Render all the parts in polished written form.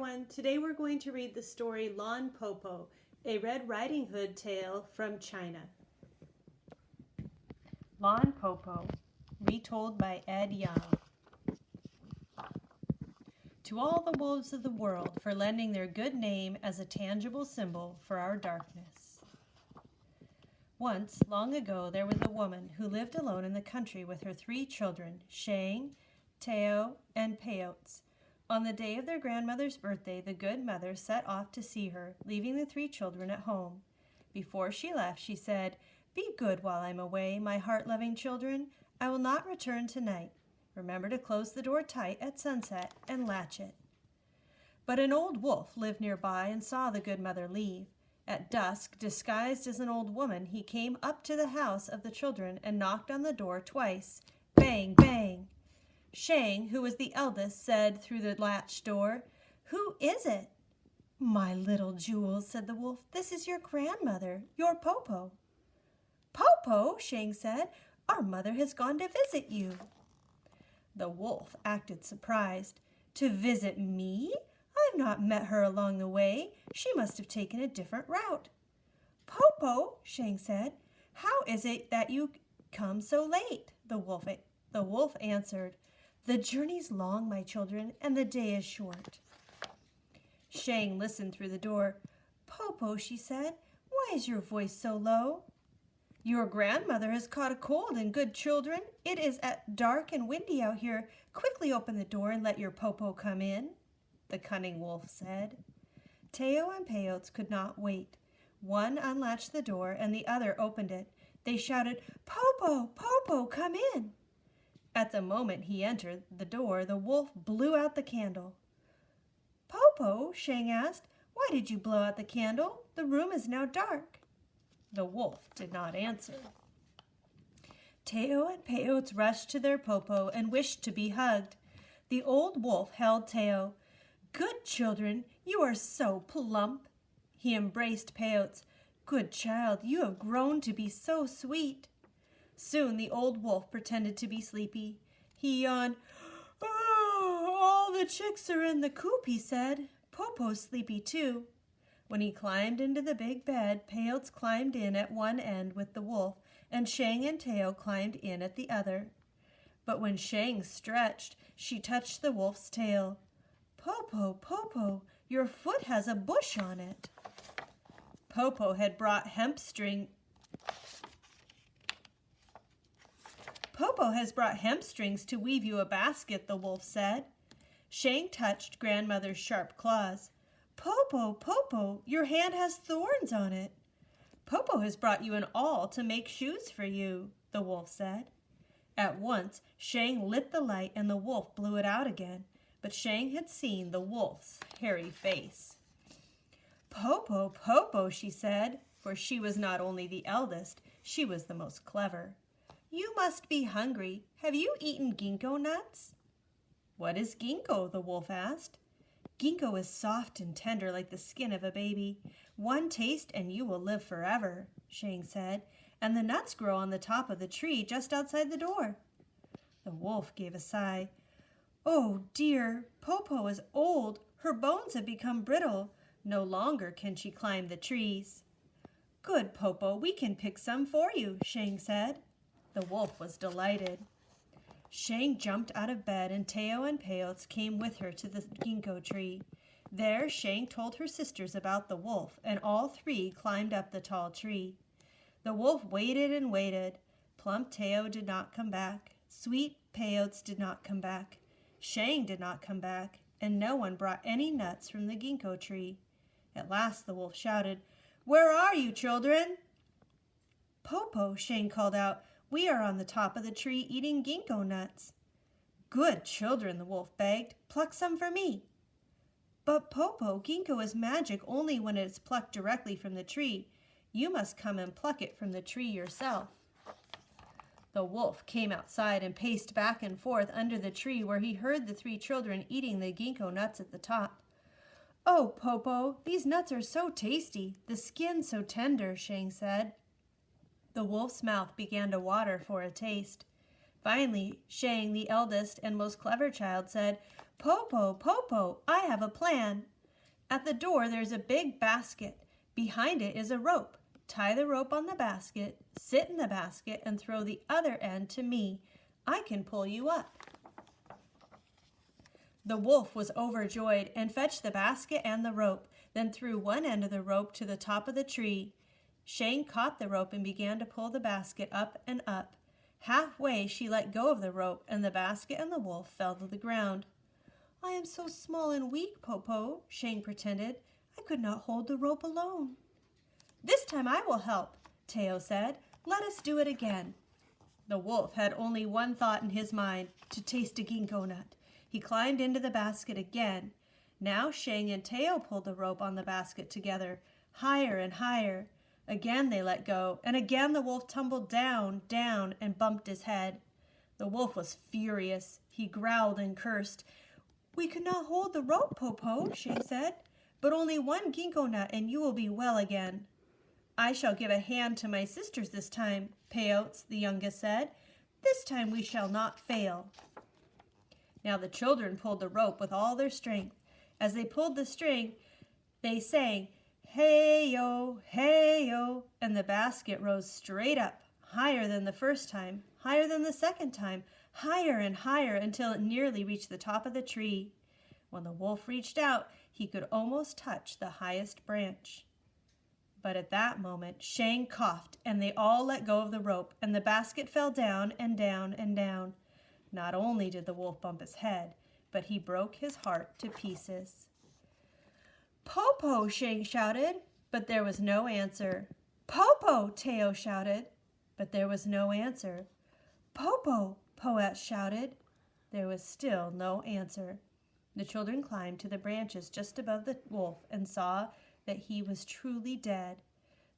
everyone. Today we're going to read the story Lon Po Po, a Red Riding Hood tale from China. Lon Po Po, retold by Ed Young. To all the wolves of the world for lending their good name as a tangible symbol for our darkness. Once, long ago, there was a woman who lived alone in the country with her 3 children, Shang, Teo, and Peyotes. On the day of their grandmother's birthday, the good mother set off to see her, leaving the 3 children at home. Before she left, she said, "Be good while I'm away, my heart-loving children. I will not return tonight. Remember to close the door tight at sunset and latch it." But an old wolf lived nearby and saw the good mother leave. At dusk, disguised as an old woman, he came up to the house of the children and knocked on the door twice. Bang, bang. Shang, who was the eldest, said through the latched door, "Who is it?" "My little jewels," said the wolf. "This is your grandmother, your Po Po." "Po Po," Shang said, "our mother has gone to visit you." The wolf acted surprised. "To visit me? I've not met her along the way. She must have taken a different route." "Po Po," Shang said, "how is it that you come so late?" The wolf answered, "The journey's long, my children, and the day is short." Shang listened through the door. "Po Po," she said, "why is your voice so low?" "Your grandmother has caught a cold, and good children, it is dark and windy out here. Quickly open the door and let your Po Po come in," the cunning wolf said. Teo and Peyotes could not wait. One unlatched the door and the other opened it. They shouted, "Po Po, Po Po, come in." At the moment he entered the door, the wolf blew out the candle. "Po Po," Shang asked, "why did you blow out the candle? The room is now dark." The wolf did not answer. Teo and Peyotes rushed to their Po Po and wished to be hugged. The old wolf held Teo. "Good children, you are so plump." He embraced Peyotes. "Good child, you have grown to be so sweet." Soon the old wolf pretended to be sleepy. He yawned. "Oh, all the chicks are in the coop," he said. "Po Po's sleepy too." When he climbed into the big bed, Peyotes climbed in at one end with the wolf, and Shang and Teo climbed in at the other. But when Shang stretched, she touched the wolf's tail. "Po Po, Po Po, your foot has a bush on it." Po Po has brought hemp strings to weave you a basket, the wolf said. Shang touched grandmother's sharp claws. "Po Po, Po Po, your hand has thorns on it." "Po Po has brought you an awl to make shoes for you," the wolf said. At once, Shang lit the light and the wolf blew it out again, but Shang had seen the wolf's hairy face. "Po Po, Po Po," she said, for she was not only the eldest, she was the most clever. "You must be hungry. Have you eaten ginkgo nuts?" "What is ginkgo?" the wolf asked. "Ginkgo is soft and tender like the skin of a baby. One taste and you will live forever," Shang said, "and the nuts grow on the top of the tree just outside the door." The wolf gave a sigh. "Oh dear, Po Po is old. Her bones have become brittle. No longer can she climb the trees." "Good, Po Po, we can pick some for you," Shang said. The wolf was delighted. Shang jumped out of bed and Teo and Peyotes came with her to the ginkgo tree. There Shang told her sisters about the wolf and all 3 climbed up the tall tree. The wolf waited and waited. Plump Teo did not come back. Sweet Peyotes did not come back. Shang did not come back, and no one brought any nuts from the ginkgo tree. At last the wolf shouted, "Where are you, children?" "Po Po," Shang called out, "we are on the top of the tree eating ginkgo nuts." "Good children," the wolf begged, "pluck some for me." "But Po Po, ginkgo is magic only when it is plucked directly from the tree. You must come and pluck it from the tree yourself." The wolf came outside and paced back and forth under the tree where he heard the 3 children eating the ginkgo nuts at the top. "Oh, Po Po, these nuts are so tasty, the skin so tender," Shang said. The wolf's mouth began to water for a taste. Finally, Shang, the eldest and most clever child, said, "Po Po, Po Po, I have a plan. At the door, there's a big basket. Behind it is a rope. Tie the rope on the basket, sit in the basket, and throw the other end to me. I can pull you up." The wolf was overjoyed and fetched the basket and the rope, then threw one end of the rope to the top of the tree. Shang caught the rope and began to pull the basket up and up. Halfway, she let go of the rope, and the basket and the wolf fell to the ground. "I am so small and weak, Po Po," Shang pretended. "I could not hold the rope alone." "This time I will help," Teo said. "Let us do it again." The wolf had only one thought in his mind, to taste a ginkgo nut. He climbed into the basket again. Now Shang and Teo pulled the rope on the basket together, higher and higher. Again they let go, and again the wolf tumbled down, down, and bumped his head. The wolf was furious. He growled and cursed. "We could not hold the rope, Po Po," Shang said, "but only one ginkgo nut and you will be well again." "I shall give a hand to my sisters this time," Peyotes, the youngest, said. "This time we shall not fail." Now the children pulled the rope with all their strength. As they pulled the string, they sang, "Hey-yo, hey-yo," and the basket rose straight up, higher than the first time, higher than the second time, higher and higher until it nearly reached the top of the tree. When the wolf reached out, he could almost touch the highest branch. But at that moment, Shang coughed, and they all let go of the rope, and the basket fell down and down and down. Not only did the wolf bump his head, but he broke his heart to pieces. "Po Po!" Shang shouted, but there was no answer. "Po Po!" Teo shouted, but there was no answer. "Po Po!" Poet shouted. There was still no answer. The children climbed to the branches just above the wolf and saw that he was truly dead.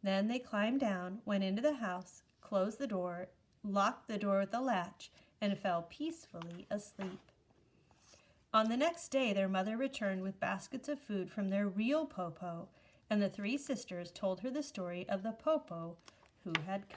Then they climbed down, went into the house, closed the door, locked the door with a latch, and fell peacefully asleep. On the next day, their mother returned with baskets of food from their real Po Po, and the three sisters told her the story of the Po Po who had come.